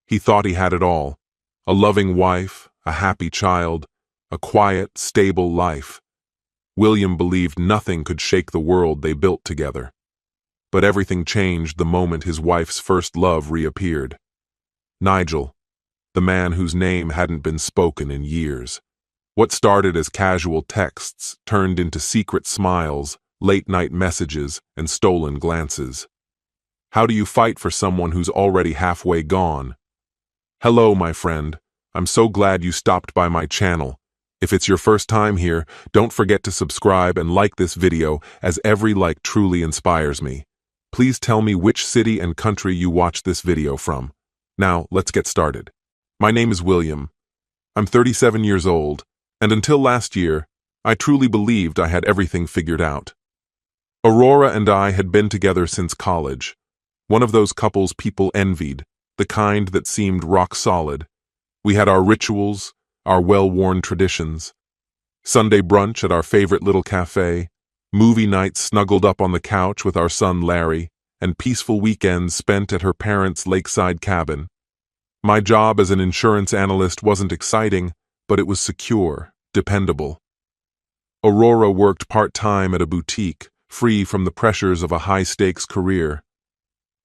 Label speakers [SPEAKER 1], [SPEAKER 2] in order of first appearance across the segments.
[SPEAKER 1] He thought he had it all: a loving wife, a happy child, a quiet, stable life. William believed nothing could shake the world they built together. But everything changed the moment his wife's first love reappeared. Nigel, the man whose name hadn't been spoken in years. What started as casual texts turned into secret smiles, late-night messages, and stolen glances. How do you fight for someone who's already halfway gone? Hello, my friend. I'm so glad you stopped by my channel. If it's your first time here, don't forget to subscribe and like this video, as every like truly inspires me. Please tell me which city and country you watch this video from. Now, let's get started. My name is William. I'm 37 years old, and until last year, I truly believed I had everything figured out. Aurora and I had been together since college. One of those couples people envied, the kind that seemed rock solid. We had our rituals, our well-worn traditions. Sunday brunch at our favorite little cafe, movie nights snuggled up on the couch with our son Larry, and peaceful weekends spent at her parents' lakeside cabin. My job as an insurance analyst wasn't exciting, but it was secure, dependable. Aurora worked part-time at a boutique, free from the pressures of a high-stakes career.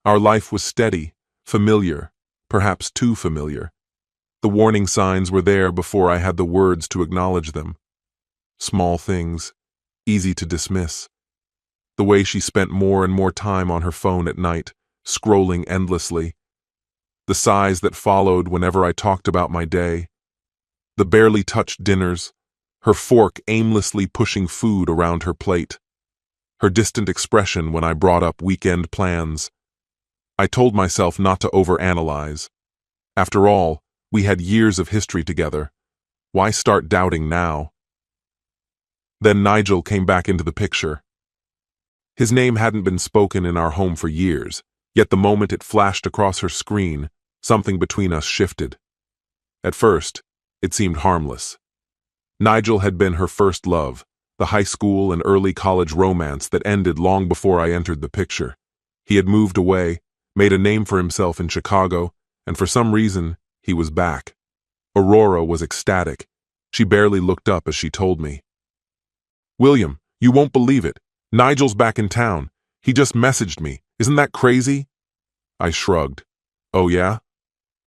[SPEAKER 1] Our life was steady, familiar, perhaps too familiar. The warning signs were there before I had the words to acknowledge them. Small things, easy to dismiss. The way she spent more and more time on her phone at night, scrolling endlessly. The sighs that followed whenever I talked about my day. The barely touched dinners, her fork aimlessly pushing food around her plate. Her distant expression when I brought up weekend plans. I told myself not to overanalyze. After all, we had years of history together. Why start doubting now? Then Nigel came back into the picture. His name hadn't been spoken in our home for years, yet the moment it flashed across her screen, something between us shifted. At first, it seemed harmless. Nigel had been her first love, the high school and early college romance that ended long before I entered the picture. He had moved away, made a name for himself in Chicago, and for some reason, he was back. Aurora was ecstatic. She barely looked up as she told me. "William, you won't believe it. Nigel's back in town. He just messaged me. Isn't that crazy?" I shrugged. "Oh yeah?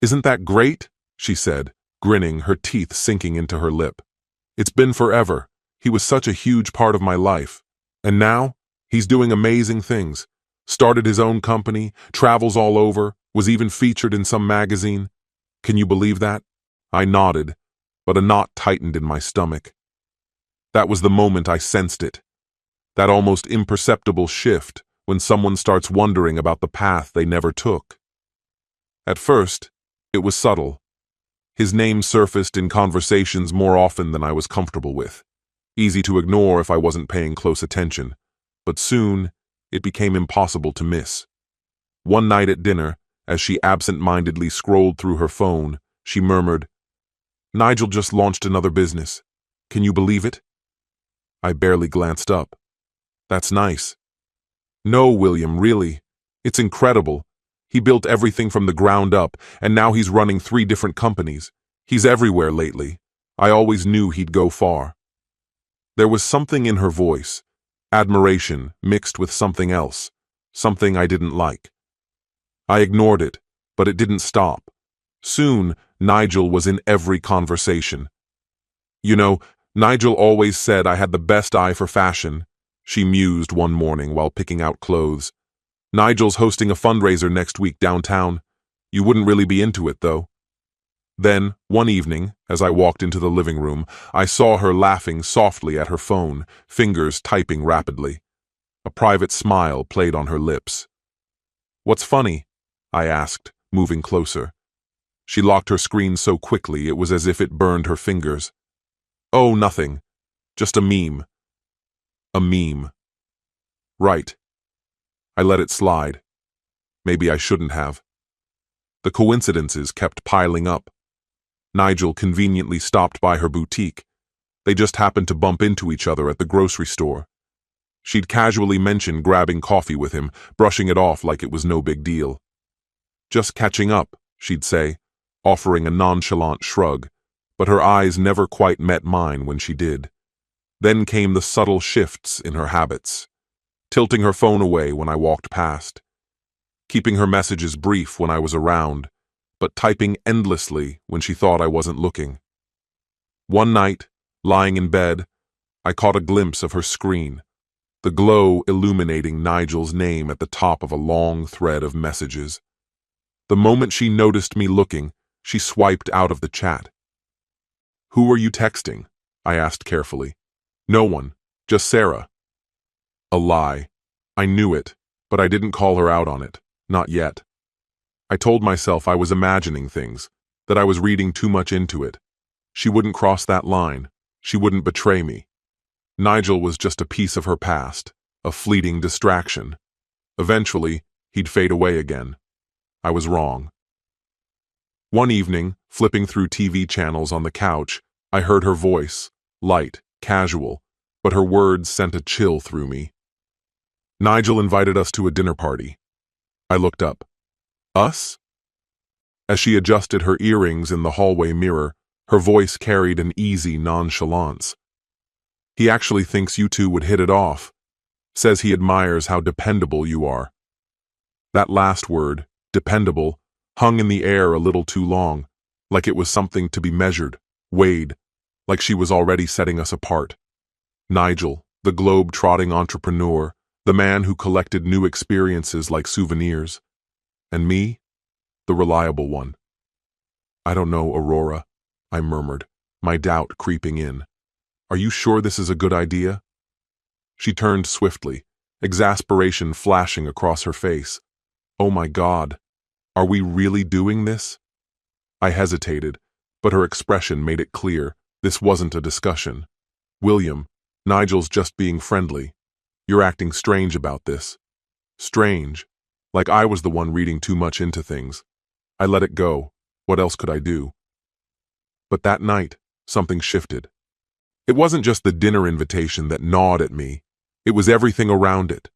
[SPEAKER 1] Isn't that great?" she said, grinning, her teeth sinking into her lip. "It's been forever. He was such a huge part of my life. And now, he's doing amazing things. Started his own company, travels all over, was even featured in some magazine. Can you believe that?" I nodded, but a knot tightened in my stomach. That was the moment I sensed it. That almost imperceptible shift when someone starts wondering about the path they never took. At first, it was subtle. His name surfaced in conversations more often than I was comfortable with. Easy to ignore if I wasn't paying close attention. But soon, it became impossible to miss. One night at dinner, as she absent-mindedly scrolled through her phone, she murmured, "Nigel just launched another business. Can you believe it?" I barely glanced up. "That's nice." "No, William, really. It's incredible. He built everything from the ground up, and now he's running 3 different companies. He's everywhere lately. I always knew he'd go far." There was something in her voice, admiration mixed with something else, something I didn't like. I ignored it, but it didn't stop. Soon, Nigel was in every conversation. "You know, Nigel always said I had the best eye for fashion," she mused one morning while picking out clothes. "Nigel's hosting a fundraiser next week downtown. You wouldn't really be into it, though." Then, one evening, as I walked into the living room, I saw her laughing softly at her phone, fingers typing rapidly. A private smile played on her lips. "What's funny?" I asked, moving closer. She locked her screen so quickly it was as if it burned her fingers. "Oh, nothing. Just a meme." "A meme." "Right." I let it slide. Maybe I shouldn't have. The coincidences kept piling up. Nigel conveniently stopped by her boutique. They just happened to bump into each other at the grocery store. She'd casually mentioned grabbing coffee with him, brushing it off like it was no big deal. "Just catching up," she'd say, offering a nonchalant shrug, but her eyes never quite met mine when she did. Then came the subtle shifts in her habits, tilting her phone away when I walked past, keeping her messages brief when I was around, but typing endlessly when she thought I wasn't looking. One night, lying in bed, I caught a glimpse of her screen, the glow illuminating Nigel's name at the top of a long thread of messages. The moment she noticed me looking, she swiped out of the chat. "Who are you texting?" I asked carefully. "No one, just Sarah." A lie. I knew it, but I didn't call her out on it, not yet. I told myself I was imagining things, that I was reading too much into it. She wouldn't cross that line. She wouldn't betray me. Nigel was just a piece of her past, a fleeting distraction. Eventually, he'd fade away again. I was wrong. One evening, flipping through TV channels on the couch, I heard her voice, light, casual, but her words sent a chill through me. "Nigel invited us to a dinner party." I looked up. "Us?" As she adjusted her earrings in the hallway mirror, her voice carried an easy nonchalance. "He actually thinks you two would hit it off. Says he admires how dependable you are." That last word, dependable, hung in the air a little too long, like it was something to be measured, weighed, like she was already setting us apart. Nigel, the globe-trotting entrepreneur, the man who collected new experiences like souvenirs. And me, the reliable one. "I don't know, Aurora," I murmured, my doubt creeping in. "Are you sure this is a good idea?" She turned swiftly, exasperation flashing across her face. "Oh my God, are we really doing this?" I hesitated, but her expression made it clear this wasn't a discussion. "William, Nigel's just being friendly. You're acting strange about this." Strange, like I was the one reading too much into things. I let it go. What else could I do? But that night, something shifted. It wasn't just the dinner invitation that gnawed at me. It was everything around it.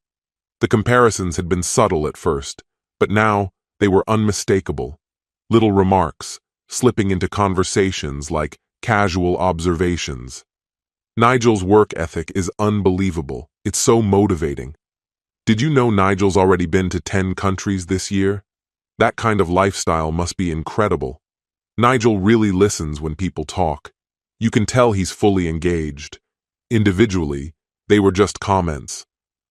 [SPEAKER 1] The comparisons had been subtle at first, but now they were unmistakable. Little remarks, slipping into conversations like casual observations. Nigel's work ethic is unbelievable. It's so motivating. Did you know Nigel's already been to 10 countries this year? That kind of lifestyle must be incredible. Nigel really listens when people talk. You can tell he's fully engaged. Individually, they were just comments.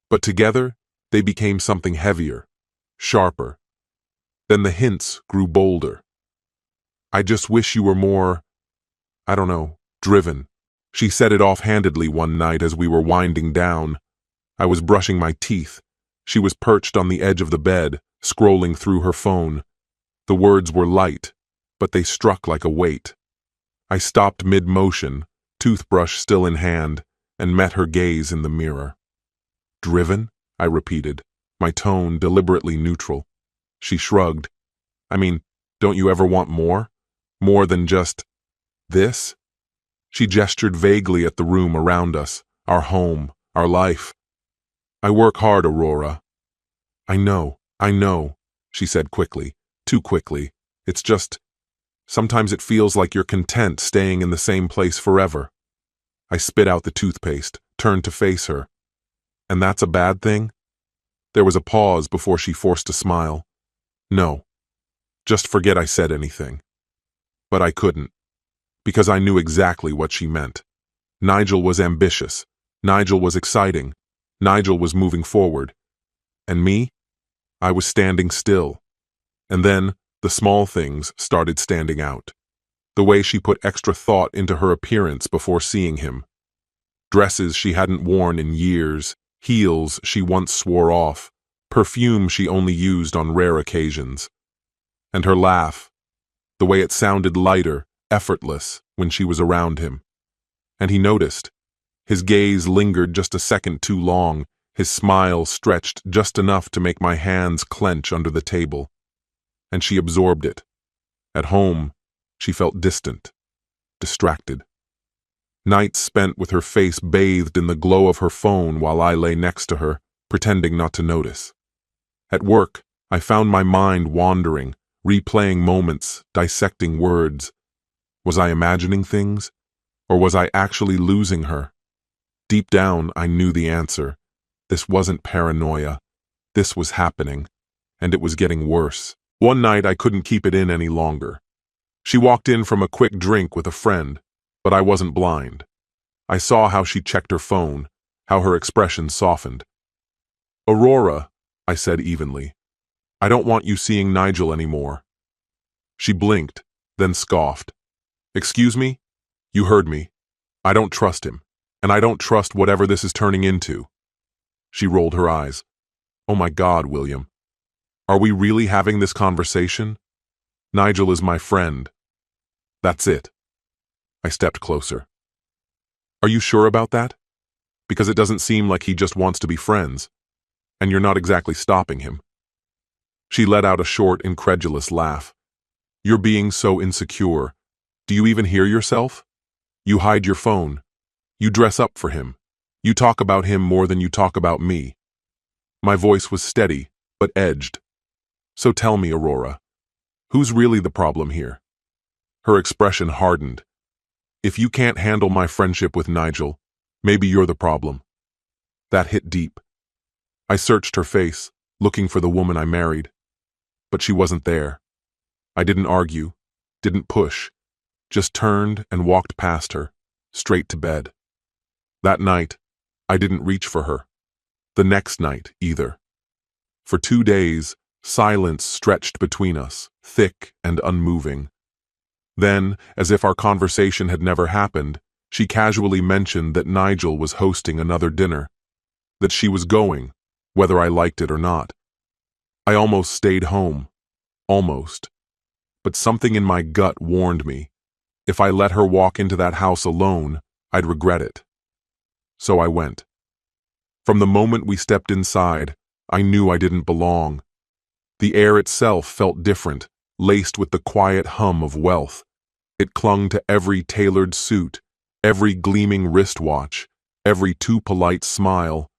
[SPEAKER 1] But together, they became something heavier, sharper. Then the hints grew bolder. "I just wish you were more, I don't know, driven." She said it offhandedly one night as we were winding down. I was brushing my teeth. She was perched on the edge of the bed, scrolling through her phone. The words were light, but they struck like a weight. I stopped mid-motion, toothbrush still in hand, and met her gaze in the mirror. "Driven?" I repeated, my tone deliberately neutral. She shrugged. "I mean, don't you ever want more? More than just this?" She gestured vaguely at the room around us, our home, our life. "I work hard, Aurora." I know, she said quickly, too quickly. "It's just, sometimes it feels like you're content staying in the same place forever." I spit out the toothpaste, turned to face her. "And that's a bad thing?" There was a pause before she forced a smile. "No. Just forget I said anything." But I couldn't, because I knew exactly what she meant. Nigel was ambitious. Nigel was exciting. Nigel was moving forward. And me? I was standing still. And then, the small things started standing out. The way she put extra thought into her appearance before seeing him. Dresses she hadn't worn in years, heels she once swore off, perfume she only used on rare occasions. And her laugh, the way it sounded lighter, effortless when she was around him. And he noticed. His gaze lingered just a second too long, his smile stretched just enough to make my hands clench under the table. And she absorbed it. At home, she felt distant, distracted. Nights spent with her face bathed in the glow of her phone while I lay next to her, pretending not to notice. At work, I found my mind wandering, replaying moments, dissecting words. Was I imagining things? Or was I actually losing her? Deep down, I knew the answer. This wasn't paranoia. This was happening, and it was getting worse. One night, I couldn't keep it in any longer. She walked in from a quick drink with a friend, but I wasn't blind. I saw how she checked her phone, how her expression softened. "Aurora," I said evenly, "I don't want you seeing Nigel anymore." She blinked, then scoffed. "Excuse me? You heard me. I don't trust him, and I don't trust whatever this is turning into." She rolled her eyes. "Oh my God, William. Are we really having this conversation? Nigel is my friend. That's it." I stepped closer. "Are you sure about that? Because it doesn't seem like he just wants to be friends, and you're not exactly stopping him." She let out a short, incredulous laugh. "You're being so insecure. Do you even hear yourself? You hide your phone. You dress up for him. You talk about him more than you talk about me." My voice was steady, but edged. "So tell me, Aurora, who's really the problem here?" Her expression hardened. "If you can't handle my friendship with Nigel, maybe you're the problem." That hit deep. I searched her face, looking for the woman I married. But she wasn't there. I didn't argue, didn't push, just turned and walked past her, straight to bed. That night, I didn't reach for her. The next night, either. For 2 days, silence stretched between us, thick and unmoving. Then, as if our conversation had never happened, she casually mentioned that Nigel was hosting another dinner, that she was going, whether I liked it or not. I almost stayed home. Almost. But something in my gut warned me. If I let her walk into that house alone, I'd regret it. So I went. From the moment we stepped inside, I knew I didn't belong. The air itself felt different, laced with the quiet hum of wealth. It clung to every tailored suit, every gleaming wristwatch, every too polite smile.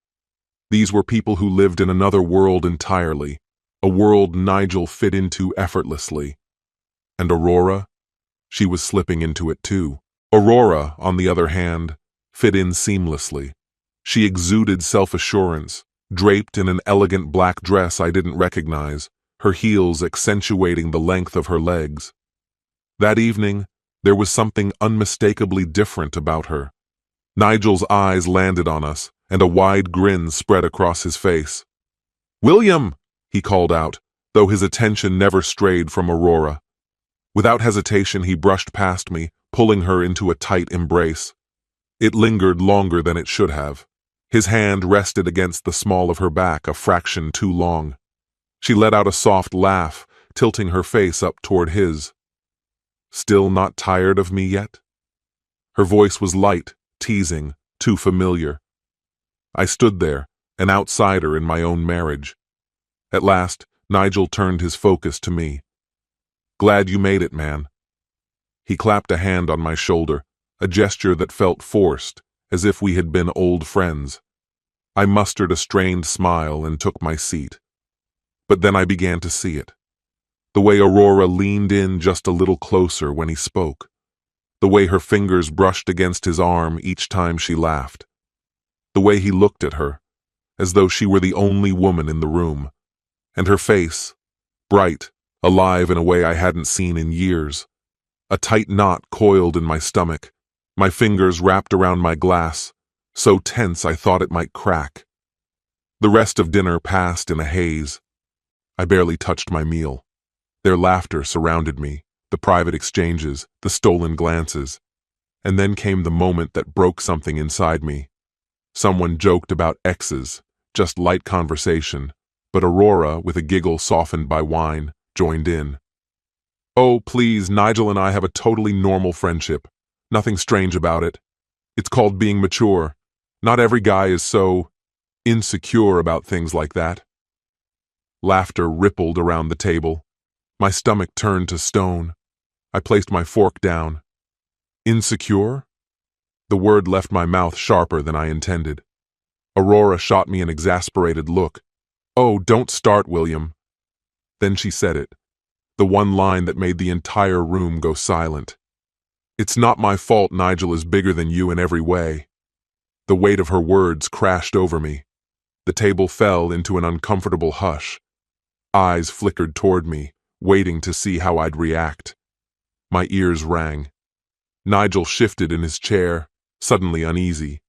[SPEAKER 1] These were people who lived in another world entirely, a world Nigel fit into effortlessly. And Aurora? She was slipping into it too. Aurora, on the other hand, fit in seamlessly. She exuded self-assurance, draped in an elegant black dress I didn't recognize, her heels accentuating the length of her legs. That evening, there was something unmistakably different about her. Nigel's eyes landed on us, and a wide grin spread across his face. "William!" he called out, though his attention never strayed from Aurora. Without hesitation, he brushed past me, pulling her into a tight embrace. It lingered longer than it should have. His hand rested against the small of her back a fraction too long. She let out a soft laugh, tilting her face up toward his. "Still not tired of me yet?" Her voice was light, teasing, too familiar. I stood there, an outsider in my own marriage. At last, Nigel turned his focus to me. "Glad you made it, man." He clapped a hand on my shoulder, a gesture that felt forced, as if we had been old friends. I mustered a strained smile and took my seat. But then I began to see it. The way Aurora leaned in just a little closer when he spoke. The way her fingers brushed against his arm each time she laughed. The way he looked at her, as though she were the only woman in the room. And her face, bright, alive in a way I hadn't seen in years. A tight knot coiled in my stomach, my fingers wrapped around my glass, so tense I thought it might crack. The rest of dinner passed in a haze. I barely touched my meal. Their laughter surrounded me, the private exchanges, the stolen glances. And then came the moment that broke something inside me. Someone joked about exes, just light conversation, but Aurora, with a giggle softened by wine, joined in. "Oh, please, Nigel and I have a totally normal friendship. Nothing strange about it. It's called being mature. Not every guy is so insecure about things like that." Laughter rippled around the table. My stomach turned to stone. I placed my fork down. Insecure? The word left my mouth sharper than I intended. Aurora shot me an exasperated look. "Oh, don't start, William." Then she said it. the one line that made the entire room go silent. "It's not my fault Nigel is bigger than you in every way." The weight of her words crashed over me. The table fell into an uncomfortable hush. Eyes flickered toward me, waiting to see how I'd react. My ears rang. Nigel shifted in his chair, suddenly uneasy.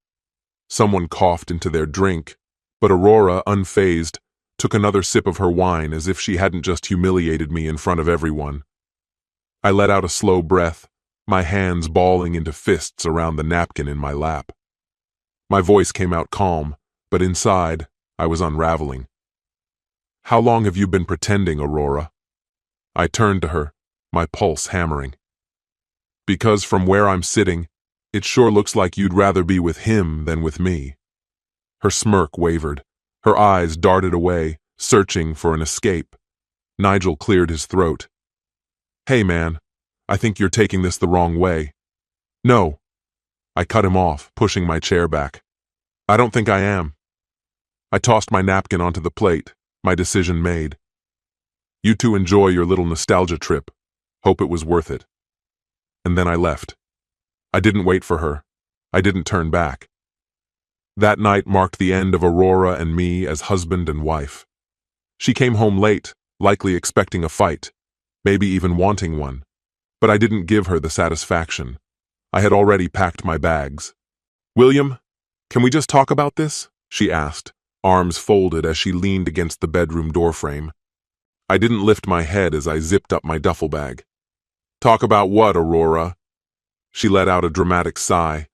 [SPEAKER 1] Someone coughed into their drink, but Aurora, unfazed, took another sip of her wine as if she hadn't just humiliated me in front of everyone. I let out a slow breath, my hands balling into fists around the napkin in my lap. My voice came out calm, but inside, I was unraveling. "How long have you been pretending, Aurora?" I turned to her, my pulse hammering. "Because from where I'm sitting, it sure looks like you'd rather be with him than with me." Her smirk wavered. Her eyes darted away, searching for an escape. Nigel cleared his throat. "Hey man, I think you're taking this the wrong way." "No." I cut him off, pushing my chair back. "I don't think I am." I tossed my napkin onto the plate, my decision made. "You two enjoy your little nostalgia trip. Hope it was worth it." And then I left. I didn't wait for her. I didn't turn back. That night marked the end of Aurora and me as husband and wife. She came home late, likely expecting a fight, maybe even wanting one. But I didn't give her the satisfaction. I had already packed my bags. "William, can we just talk about this?" she asked, arms folded as she leaned against the bedroom doorframe. I didn't lift my head as I zipped up my duffel bag. "Talk about what, Aurora?" She let out a dramatic sigh.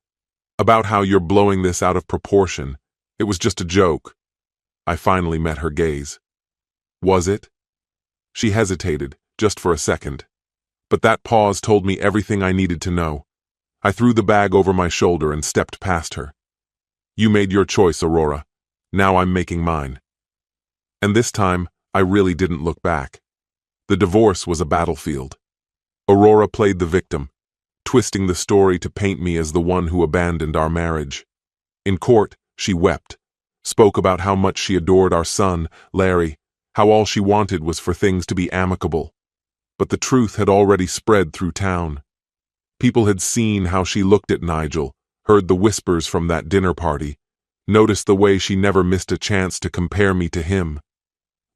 [SPEAKER 1] "About how you're blowing this out of proportion. It was just a joke." I finally met her gaze. "Was it?" She hesitated, just for a second. But that pause told me everything I needed to know. I threw the bag over my shoulder and stepped past her. "You made your choice, Aurora. Now I'm making mine." And this time, I really didn't look back. The divorce was a battlefield. Aurora played the victim, twisting the story to paint me as the one who abandoned our marriage. In court, she wept, spoke about how much she adored our son, Larry, how all she wanted was for things to be amicable. But the truth had already spread through town. People had seen how she looked at Nigel, heard the whispers from that dinner party, noticed the way she never missed a chance to compare me to him.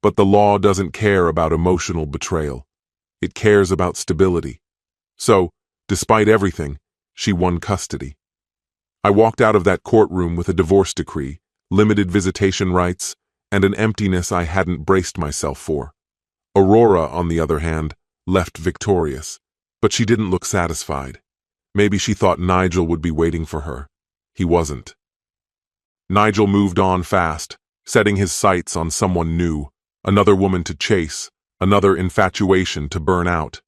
[SPEAKER 1] But the law doesn't care about emotional betrayal. It cares about stability. So, despite everything, she won custody. I walked out of that courtroom with a divorce decree, limited visitation rights, and an emptiness I hadn't braced myself for. Aurora, on the other hand, left victorious, but she didn't look satisfied. Maybe she thought Nigel would be waiting for her. He wasn't. Nigel moved on fast, setting his sights on someone new, another woman to chase, another infatuation to burn out.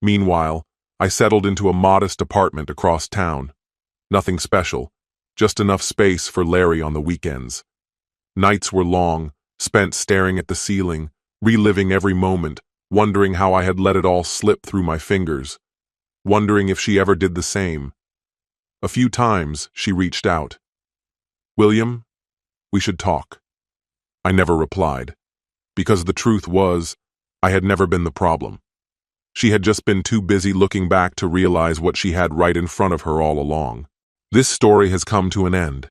[SPEAKER 1] Meanwhile, I settled into a modest apartment across town. Nothing special, just enough space for Larry on the weekends. Nights were long, spent staring at the ceiling, reliving every moment, wondering how I had let it all slip through my fingers, wondering if she ever did the same. A few times she reached out. "William, we should talk." I never replied, because the truth was, I had never been the problem. She had just been too busy looking back to realize what she had right in front of her all along. This story has come to an end.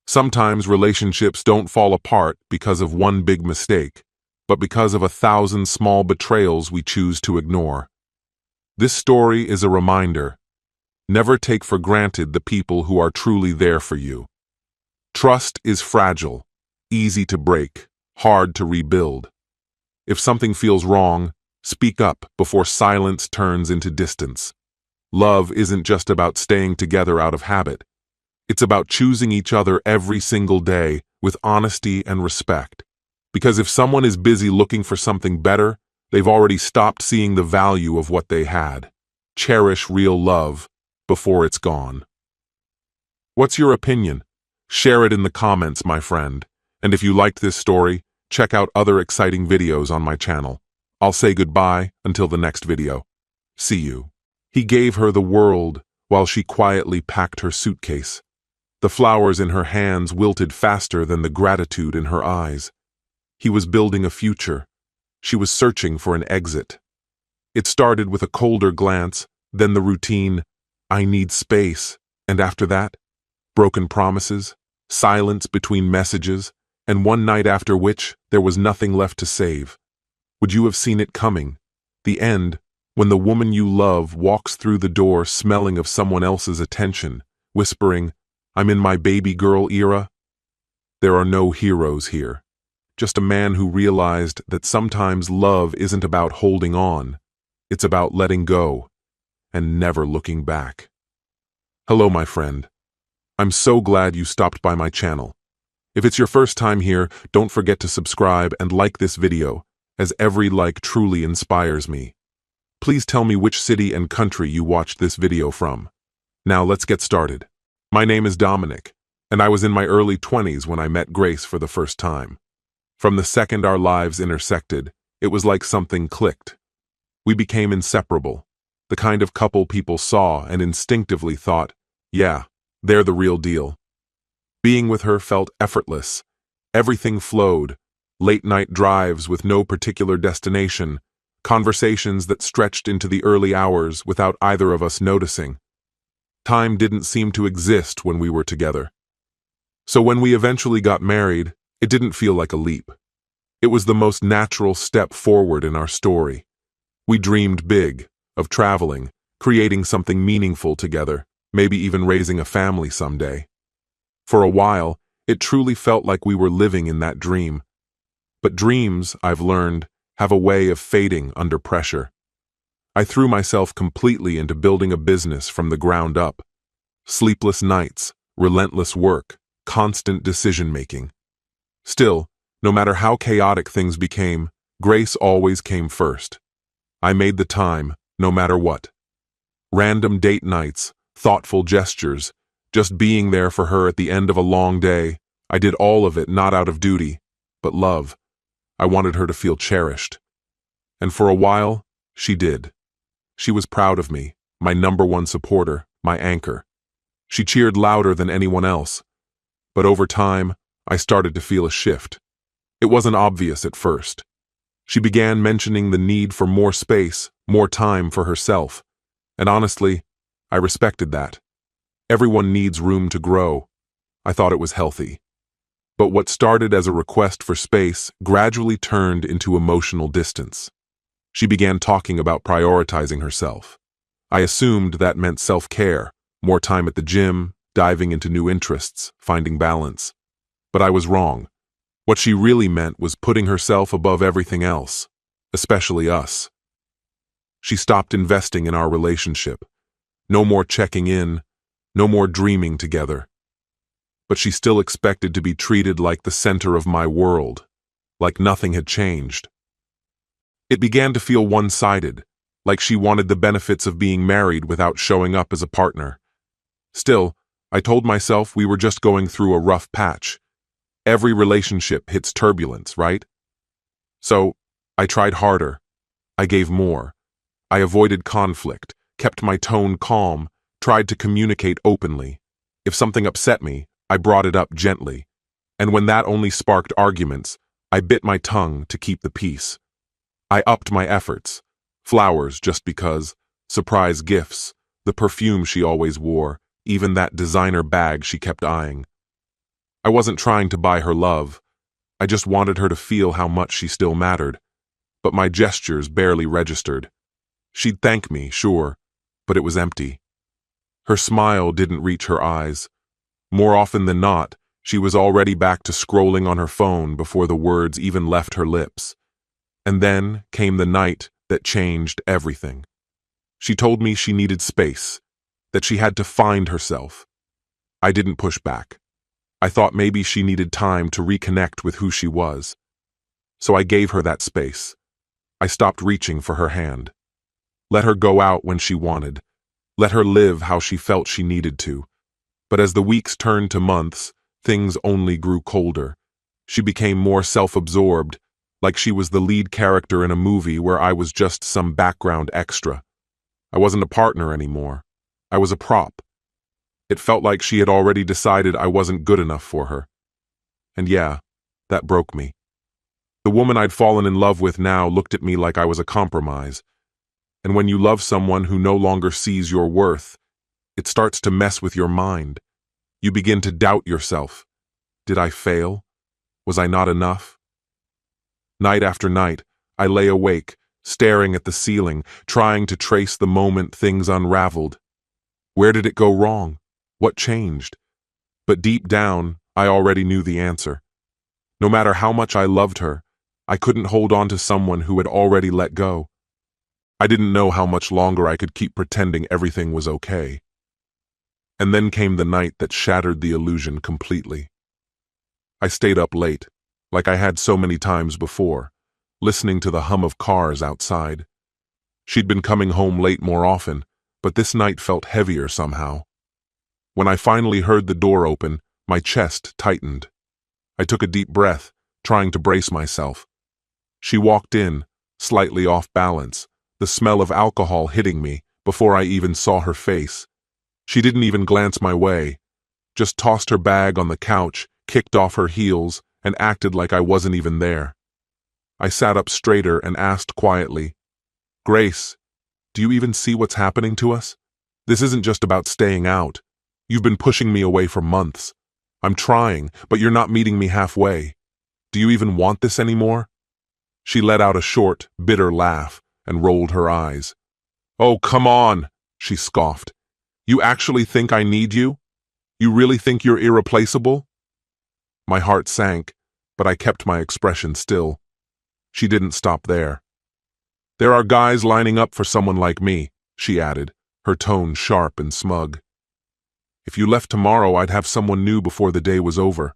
[SPEAKER 1] Sometimes relationships don't fall apart because of one big mistake, but because of 1,000 small betrayals we choose to ignore. This story is a reminder. Never take for granted the people who are truly there for you. Trust is fragile, easy to break, hard to rebuild. If something feels wrong, speak up before silence turns into distance. Love isn't just about staying together out of habit. It's about choosing each other every single day with honesty and respect. Because if someone is busy looking for something better, they've already stopped seeing the value of what they had. Cherish real love before it's gone. What's your opinion? Share it in the comments, my friend. And if you liked this story, check out other exciting videos on my channel. I'll say goodbye until the next video. See you. He gave her the world while she quietly packed her suitcase. The flowers in her hands wilted faster than the gratitude in her eyes. He was building a future. She was searching for an exit. It started with a colder glance, then the routine, "I need space," and after that, broken promises, silence between messages, and one night after which there was nothing left to save. Would you have seen it coming? The end, when the woman you love walks through the door smelling of someone else's attention, whispering, "I'm in my baby girl era"? There are no heroes here. Just a man who realized that sometimes love isn't about holding on. It's about letting go and never looking back. Hello, my friend. I'm so glad you stopped by my channel. If it's your first time here, don't forget to subscribe and like this video, as every like truly inspires me. Please tell me which city and country you watched this video from. Now let's get started. My name is Dominic, and I was in my early 20s when I met Grace for the first time. From the second our lives intersected, it was like something clicked. We became inseparable, the kind of couple people saw and instinctively thought, yeah, they're the real deal. Being with her felt effortless. Everything flowed. Late-night drives with no particular destination, conversations that stretched into the early hours without either of us noticing. Time didn't seem to exist when we were together. So when we eventually got married, it didn't feel like a leap. It was the most natural step forward in our story. We dreamed big, of traveling, creating something meaningful together, maybe even raising a family someday. For a while, it truly felt like we were living in that dream. But dreams, I've learned, have a way of fading under pressure. I threw myself completely into building a business from the ground up. Sleepless nights, relentless work, constant decision-making. Still, no matter how chaotic things became, Grace always came first. I made the time, no matter what. Random date nights, thoughtful gestures, just being there for her at the end of a long day. I did all of it not out of duty, but love. I wanted her to feel cherished. And for a while, she did. She was proud of me, my #1 supporter, my anchor. She cheered louder than anyone else. But over time, I started to feel a shift. It wasn't obvious at first. She began mentioning the need for more space, more time for herself. And honestly, I respected that. Everyone needs room to grow. I thought it was healthy. But what started as a request for space gradually turned into emotional distance. She began talking about prioritizing herself. I assumed that meant self-care, more time at the gym, diving into new interests, finding balance. But I was wrong. What she really meant was putting herself above everything else, especially us. She stopped investing in our relationship. No more checking in, no more dreaming together. But she still expected to be treated like the center of my world, like nothing had changed. It began to feel one-sided, like she wanted the benefits of being married without showing up as a partner. Still, I told myself we were just going through a rough patch. Every relationship hits turbulence, right? So, I tried harder. I gave more. I avoided conflict, kept my tone calm, tried to communicate openly. If something upset me, I brought it up gently. And when that only sparked arguments, I bit my tongue to keep the peace. I upped my efforts. Flowers just because, surprise gifts, the perfume she always wore, even that designer bag she kept eyeing. I wasn't trying to buy her love. I just wanted her to feel how much she still mattered. But my gestures barely registered. She'd thank me, sure, but it was empty. Her smile didn't reach her eyes. More often than not, she was already back to scrolling on her phone before the words even left her lips. And then came the night that changed everything. She told me she needed space, that she had to find herself. I didn't push back. I thought maybe she needed time to reconnect with who she was. So I gave her that space. I stopped reaching for her hand. Let her go out when she wanted. Let her live how she felt she needed to. But as the weeks turned to months, things only grew colder. She became more self-absorbed, like she was the lead character in a movie where I was just some background extra. I wasn't a partner anymore. I was a prop. It felt like she had already decided I wasn't good enough for her. And yeah, that broke me. The woman I'd fallen in love with now looked at me like I was a compromise. And when you love someone who no longer sees your worth, it starts to mess with your mind. You begin to doubt yourself. Did I fail? Was I not enough? Night after night, I lay awake, staring at the ceiling, trying to trace the moment things unraveled. Where did it go wrong? What changed? But deep down, I already knew the answer. No matter how much I loved her, I couldn't hold on to someone who had already let go. I didn't know how much longer I could keep pretending everything was okay. And then came the night that shattered the illusion completely. I stayed up late, like I had so many times before, listening to the hum of cars outside. She'd been coming home late more often, but this night felt heavier somehow. When I finally heard the door open, my chest tightened. I took a deep breath, trying to brace myself. She walked in, slightly off balance, the smell of alcohol hitting me before I even saw her face. She didn't even glance my way, just tossed her bag on the couch, kicked off her heels, and acted like I wasn't even there. I sat up straighter and asked quietly, "Grace, do you even see what's happening to us? This isn't just about staying out. You've been pushing me away for months. I'm trying, but you're not meeting me halfway. Do you even want this anymore?" She let out a short, bitter laugh and rolled her eyes. "Oh, come on," she scoffed. "You actually think I need you? You really think you're irreplaceable?" My heart sank, but I kept my expression still. She didn't stop there. "There are guys lining up for someone like me," she added, her tone sharp and smug. "If you left tomorrow, I'd have someone new before the day was over."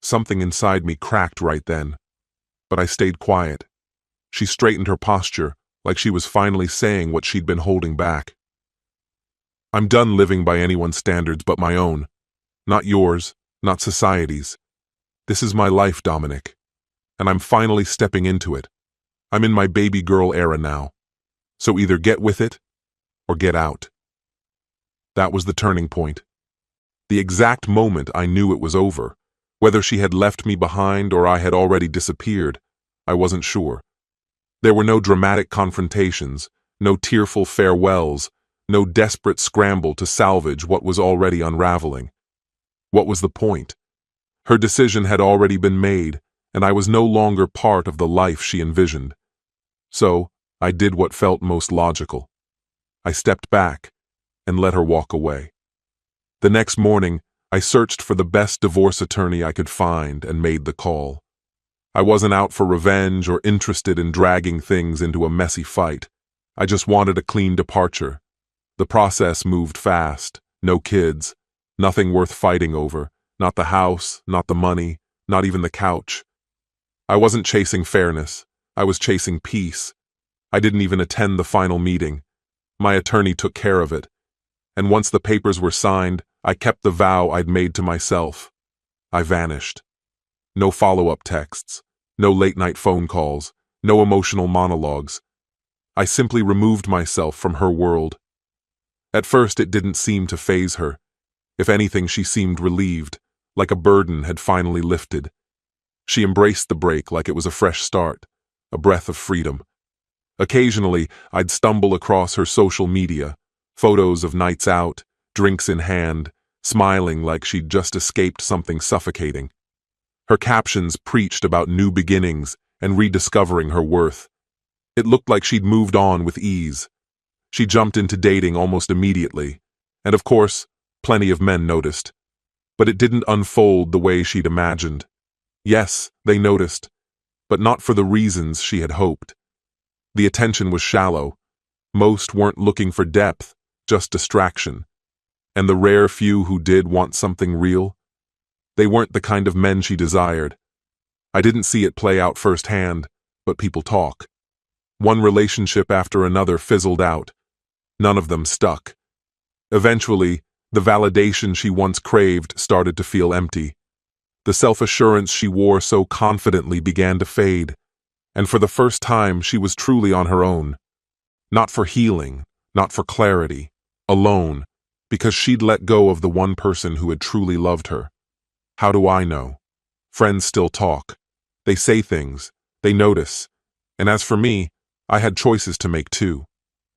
[SPEAKER 1] Something inside me cracked right then, but I stayed quiet. She straightened her posture, like she was finally saying what she'd been holding back. "I'm done living by anyone's standards but my own. Not yours, not society's. This is my life, Dominic. And I'm finally stepping into it. I'm in my baby girl era now. So either get with it, or get out." That was the turning point. The exact moment I knew it was over. Whether she had left me behind or I had already disappeared, I wasn't sure. There were no dramatic confrontations, no tearful farewells, no desperate scramble to salvage what was already unraveling. What was the point? Her decision had already been made, and I was no longer part of the life she envisioned. So, I did what felt most logical. I stepped back and let her walk away. The next morning, I searched for the best divorce attorney I could find and made the call. I wasn't out for revenge or interested in dragging things into a messy fight. I just wanted a clean departure. The process moved fast. No kids. Nothing worth fighting over. Not the house, not the money, not even the couch. I wasn't chasing fairness. I was chasing peace. I didn't even attend the final meeting. My attorney took care of it. And once the papers were signed, I kept the vow I'd made to myself. I vanished. No follow-up texts, no late-night phone calls, no emotional monologues. I simply removed myself from her world. At first, it didn't seem to faze her. If anything, she seemed relieved, like a burden had finally lifted. She embraced the break like it was a fresh start, a breath of freedom. Occasionally, I'd stumble across her social media, photos of nights out, drinks in hand, smiling like she'd just escaped something suffocating. Her captions preached about new beginnings and rediscovering her worth. It looked like she'd moved on with ease. She jumped into dating almost immediately, and of course, plenty of men noticed. But it didn't unfold the way she'd imagined. Yes, they noticed, but not for the reasons she had hoped. The attention was shallow. Most weren't looking for depth, just distraction. And the rare few who did want something real, they weren't the kind of men she desired. I didn't see it play out firsthand, but people talk. One relationship after another fizzled out. None of them stuck. Eventually, the validation she once craved started to feel empty. The self-assurance she wore so confidently began to fade, and for the first time she was truly on her own. Not for healing, not for clarity, alone, because she'd let go of the one person who had truly loved her. How do I know? Friends still talk. They say things, they notice, and as for me, I had choices to make too.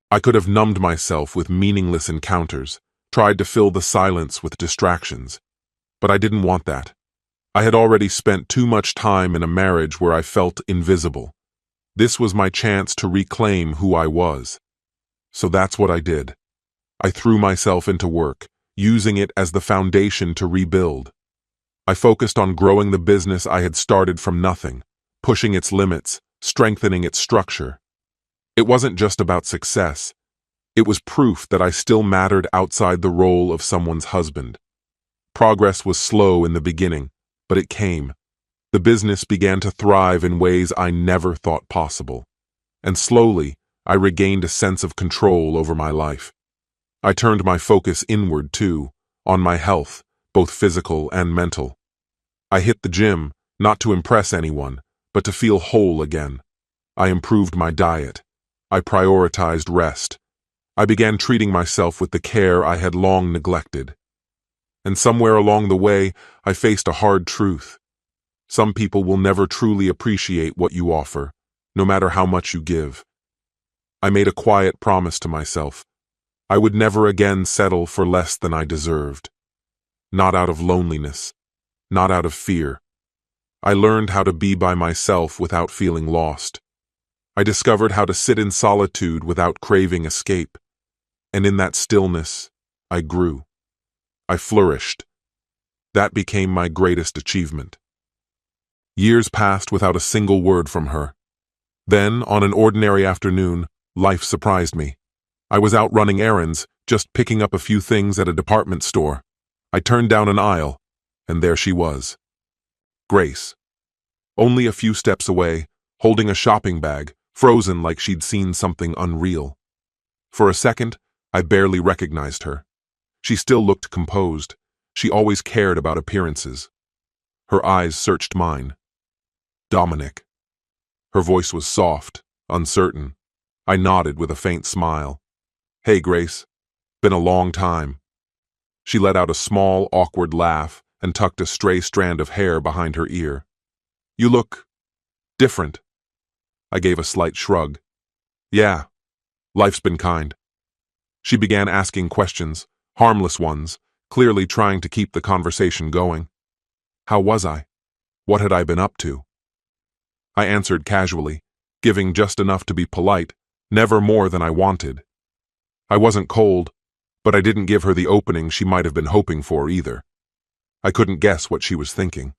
[SPEAKER 1] I could have numbed myself with meaningless encounters, tried to fill the silence with distractions. But I didn't want that. I had already spent too much time in a marriage where I felt invisible. This was my chance to reclaim who I was. So that's what I did. I threw myself into work, using it as the foundation to rebuild. I focused on growing the business I had started from nothing, pushing its limits, strengthening its structure. It wasn't just about success. It was proof that I still mattered outside the role of someone's husband. Progress was slow in the beginning, but it came. The business began to thrive in ways I never thought possible. And slowly, I regained a sense of control over my life. I turned my focus inward too, on my health, both physical and mental. I hit the gym, not to impress anyone, but to feel whole again. I improved my diet. I prioritized rest. I began treating myself with the care I had long neglected. And somewhere along the way, I faced a hard truth. Some people will never truly appreciate what you offer, no matter how much you give. I made a quiet promise to myself. I would never again settle for less than I deserved. Not out of loneliness, not out of fear. I learned how to be by myself without feeling lost. I discovered how to sit in solitude without craving escape. And in that stillness, I grew. I flourished. That became my greatest achievement. Years passed without a single word from her. Then, on an ordinary afternoon, life surprised me. I was out running errands, just picking up a few things at a department store. I turned down an aisle, and there she was. Grace. Only a few steps away, holding a shopping bag, frozen like she'd seen something unreal. For a second, I barely recognized her. She still looked composed. She always cared about appearances. Her eyes searched mine. Dominic. Her voice was soft, uncertain. I nodded with a faint smile. Hey, Grace. Been a long time. She let out a small, awkward laugh and tucked a stray strand of hair behind her ear. You look different. I gave a slight shrug. Yeah, life's been kind. She began asking questions, harmless ones, clearly trying to keep the conversation going. How was I? What had I been up to? I answered casually, giving just enough to be polite, never more than I wanted. I wasn't cold, but I didn't give her the opening she might have been hoping for either. I couldn't guess what she was thinking.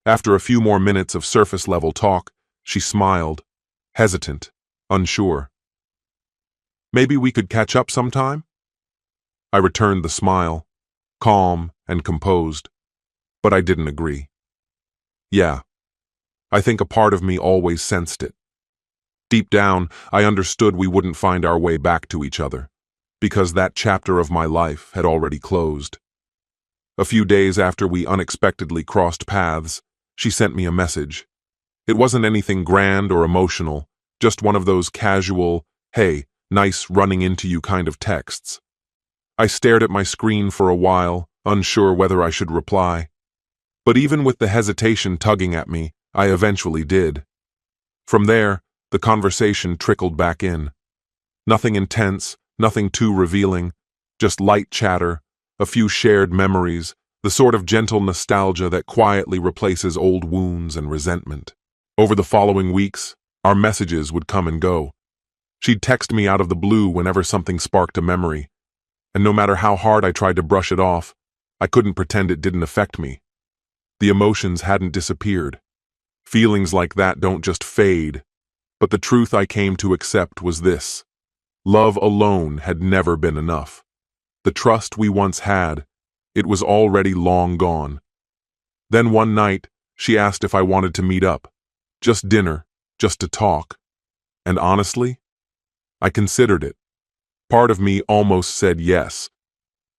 [SPEAKER 1] After a few more minutes of surface-level talk, she smiled, hesitant, unsure. Maybe we could catch up sometime? I returned the smile, calm and composed, but I didn't agree. Yeah, I think a part of me always sensed it. Deep down, I understood we wouldn't find our way back to each other, because that chapter of my life had already closed. A few days after we unexpectedly crossed paths, she sent me a message. It wasn't anything grand or emotional, just one of those casual, hey, nice running into you kind of texts. I stared at my screen for a while, unsure whether I should reply. But even with the hesitation tugging at me, I eventually did. From there, the conversation trickled back in. Nothing intense, nothing too revealing, just light chatter, a few shared memories, the sort of gentle nostalgia that quietly replaces old wounds and resentment. Over the following weeks, our messages would come and go. She'd text me out of the blue whenever something sparked a memory, and no matter how hard I tried to brush it off, I couldn't pretend it didn't affect me. The emotions hadn't disappeared. Feelings like that don't just fade, but the truth I came to accept was this. Love alone had never been enough. The trust we once had, it was already long gone. Then one night, she asked if I wanted to meet up. Just dinner, just to talk. And honestly, I considered it. Part of me almost said yes.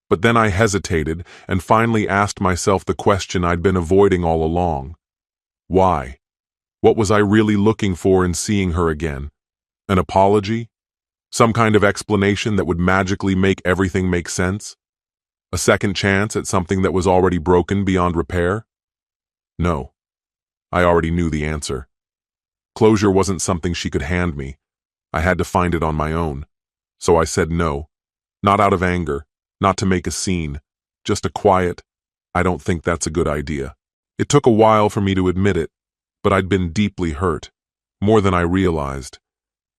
[SPEAKER 1] But then I hesitated and finally asked myself the question I'd been avoiding all along. Why? What was I really looking for in seeing her again? An apology? Some kind of explanation that would magically make everything make sense? A second chance at something that was already broken beyond repair? No. I already knew the answer. Closure wasn't something she could hand me. I had to find it on my own. So I said no. Not out of anger, not to make a scene, just a quiet, I don't think that's a good idea. It took a while for me to admit it, but I'd been deeply hurt, more than I realized.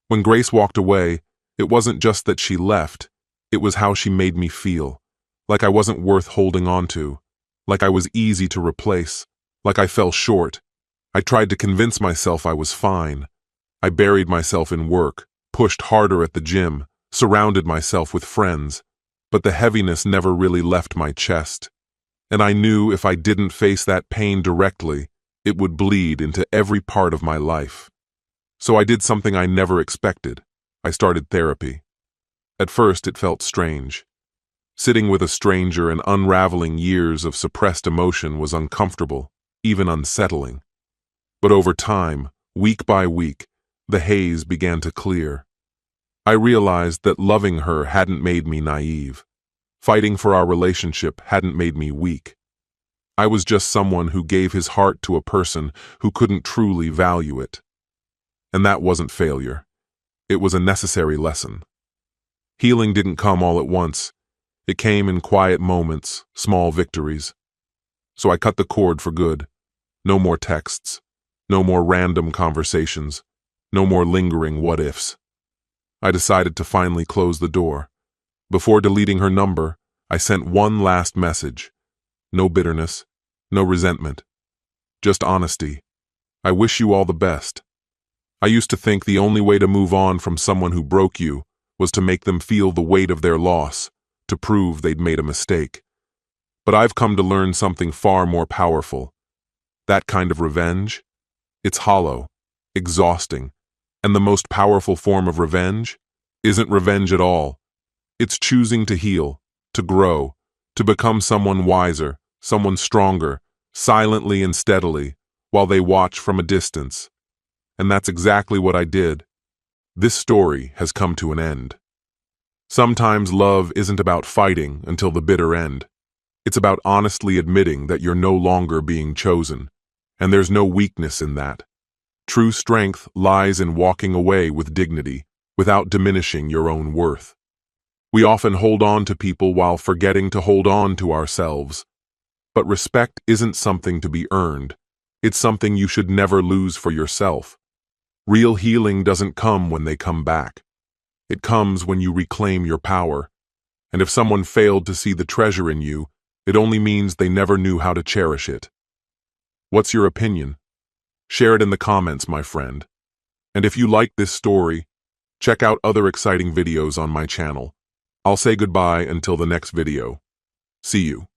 [SPEAKER 1] When Grace walked away, it wasn't just that she left, it was how she made me feel. Like I wasn't worth holding on to, like I was easy to replace, like I fell short. I tried to convince myself I was fine. I buried myself in work, pushed harder at the gym, surrounded myself with friends, but the heaviness never really left my chest. And I knew if I didn't face that pain directly, it would bleed into every part of my life. So I did something I never expected. I started therapy. At first, it felt strange. Sitting with a stranger and unraveling years of suppressed emotion was uncomfortable, even unsettling. But over time, week by week, the haze began to clear. I realized that loving her hadn't made me naive. Fighting for our relationship hadn't made me weak. I was just someone who gave his heart to a person who couldn't truly value it. And that wasn't failure. It was a necessary lesson. Healing didn't come all at once. It came in quiet moments, small victories. So I cut the cord for good. No more texts. No more random conversations. No more lingering what-ifs. I decided to finally close the door. Before deleting her number, I sent one last message. No bitterness, no resentment. Just honesty. I wish you all the best. I used to think the only way to move on from someone who broke you was to make them feel the weight of their loss, to prove they'd made a mistake. But I've come to learn something far more powerful. That kind of revenge? It's hollow, exhausting, and the most powerful form of revenge isn't revenge at all. It's choosing to heal, to grow, to become someone wiser, someone stronger, silently and steadily, while they watch from a distance. And that's exactly what I did. This story has come to an end. Sometimes love isn't about fighting until the bitter end. It's about honestly admitting that you're no longer being chosen, and there's no weakness in that. True strength lies in walking away with dignity, without diminishing your own worth. We often hold on to people while forgetting to hold on to ourselves. But respect isn't something to be earned. It's something you should never lose for yourself. Real healing doesn't come when they come back. It comes when you reclaim your power. And if someone failed to see the treasure in you, it only means they never knew how to cherish it. What's your opinion? Share it in the comments, my friend. And if you like this story, check out other exciting videos on my channel. I'll say goodbye until the next video. See you.